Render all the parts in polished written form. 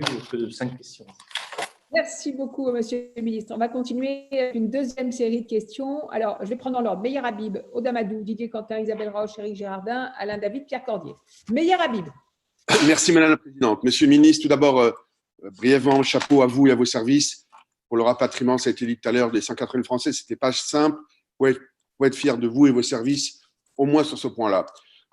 que de 5 questions. Merci beaucoup, Monsieur le ministre. On va continuer avec une deuxième série de questions. Alors, je vais prendre dans l'ordre. Meyer Habib, Oda Madou, Didier Quentin, Isabelle Roche, Éric Gérardin, Alain David, Pierre Cordier. Meyer Habib. Merci, Madame la Présidente. Monsieur le ministre, tout d'abord, brièvement, chapeau à vous et à vos services pour le rapatriement, ça a été dit tout à l'heure, des 180 Français. Ce n'était pas simple. Vous pouvez être fiers de vous et vos services, au moins sur ce point-là.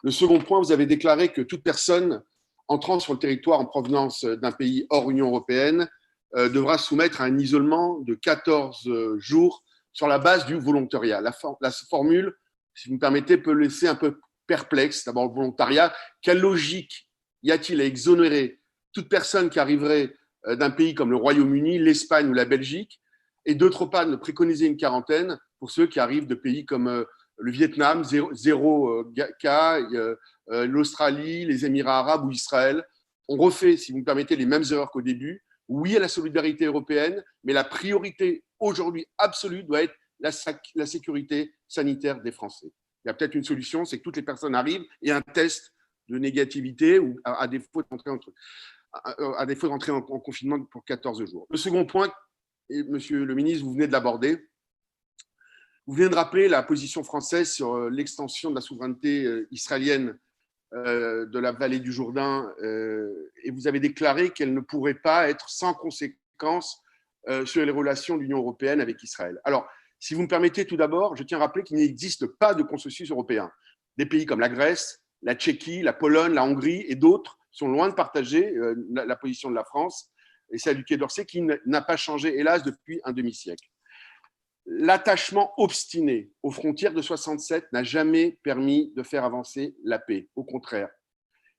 Le second point, vous avez déclaré que toute personne entrant sur le territoire en provenance d'un pays hors Union européenne devra soumettre à un isolement de 14 jours sur la base du volontariat. La formule, si vous me permettez, peut laisser un peu perplexe. D'abord, le volontariat, quelle logique y a-t-il à exonérer toute personne qui arriverait d'un pays comme le Royaume-Uni, l'Espagne ou la Belgique, et d'autre part, de préconiser une quarantaine pour ceux qui arrivent de pays comme le Vietnam, zéro cas, l'Australie, les Émirats arabes ou Israël. On refait, si vous me permettez, les mêmes erreurs qu'au début. Oui à la solidarité européenne, mais la priorité aujourd'hui absolue doit être la sécurité sanitaire des Français. Il y a peut-être une solution, c'est que toutes les personnes arrivent et un test de négativité ou à défaut d'entrer en confinement pour 14 jours. Le second point, et Monsieur le ministre, vous venez de l'aborder, vous venez de rappeler la position française sur l'extension de la souveraineté israélienne de la vallée du Jourdain et vous avez déclaré qu'elle ne pourrait pas être sans conséquence sur les relations de l'Union européenne avec Israël. Alors, si vous me permettez tout d'abord, je tiens à rappeler qu'il n'existe pas de consensus européen. Des pays comme la Grèce, la Tchéquie, la Pologne, la Hongrie et d'autres sont loin de partager la position de la France et celle du Quai d'Orsay qui n'a pas changé, hélas, depuis un demi-siècle. L'attachement obstiné aux frontières de 67 n'a jamais permis de faire avancer la paix. Au contraire,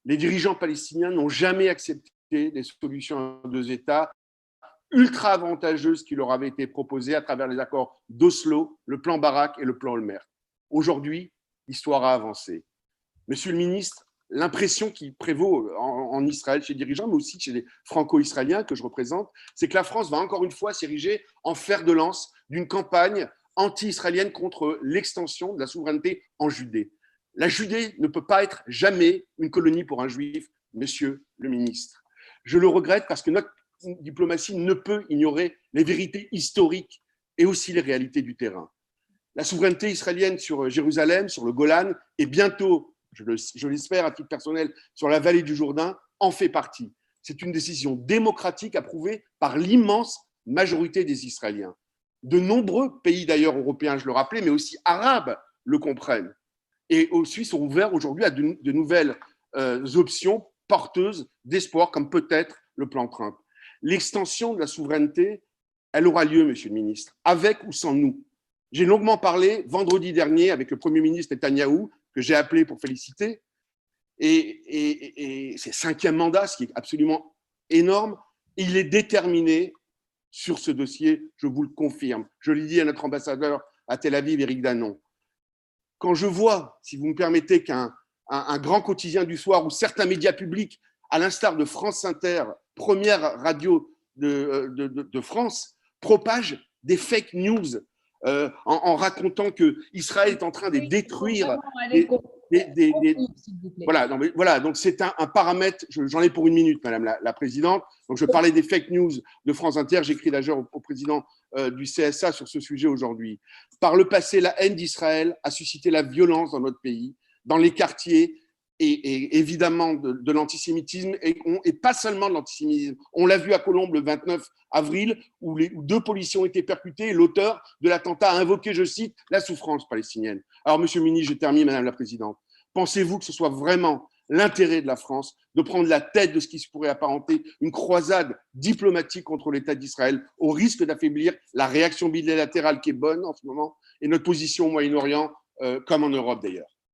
les dirigeants palestiniens n'ont jamais accepté des solutions à deux États ultra avantageuses qui leur avaient été proposées à travers les accords d'Oslo, le plan Barak et le plan Olmert. Aujourd'hui, l'histoire a avancé. Monsieur le ministre, l'impression qui prévaut en Israël chez les dirigeants, mais aussi chez les franco-israéliens que je représente, c'est que la France va encore une fois s'ériger en fer de lance d'une campagne anti-israélienne contre l'extension de la souveraineté en Judée. La Judée ne peut pas être jamais une colonie pour un juif, monsieur le ministre. Je le regrette parce que notre diplomatie ne peut ignorer les vérités historiques et aussi les réalités du terrain. La souveraineté israélienne sur Jérusalem, sur le Golan et bientôt, je l'espère à titre personnel, sur la vallée du Jourdain, en fait partie. C'est une décision démocratique approuvée par l'immense majorité des Israéliens. De nombreux pays d'ailleurs européens, je le rappelais, mais aussi arabes le comprennent. Et aussi sont ouverts aujourd'hui à de nouvelles options porteuses d'espoir, comme peut-être le plan Trump. L'extension de la souveraineté, elle aura lieu, monsieur le ministre, avec ou sans nous. J'ai longuement parlé vendredi dernier avec le Premier ministre Netanyahou, que j'ai appelé pour féliciter, et c'est 5e mandat, ce qui est absolument énorme. Il est déterminé sur ce dossier, je vous le confirme. Je l'ai dit à notre ambassadeur à Tel Aviv, Éric Danon. Quand je vois, si vous me permettez, qu'un grand quotidien du soir ou certains médias publics, à l'instar de France Inter, première radio de France, propagent des fake news en racontant qu'Israël est en train de détruire voilà, donc c'est un paramètre, j'en ai pour une minute, Madame la Présidente. Donc je parlais des fake news de France Inter, j'écris d'ailleurs au président du CSA sur ce sujet aujourd'hui. Par le passé, la haine d'Israël a suscité la violence dans notre pays, dans les quartiers, et évidemment de l'antisémitisme, et pas seulement de l'antisémitisme. On l'a vu à Colombes le 29 avril, où 2 policiers ont été percutés, et l'auteur de l'attentat a invoqué, je cite, la souffrance palestinienne. Alors, Monsieur le ministre, je termine, Madame la Présidente. Pensez-vous que ce soit vraiment l'intérêt de la France de prendre la tête de ce qui se pourrait apparenter une croisade diplomatique contre l'État d'Israël, au risque d'affaiblir la réaction bilatérale qui est bonne en ce moment, et notre position au Moyen-Orient, comme en Europe d'ailleurs?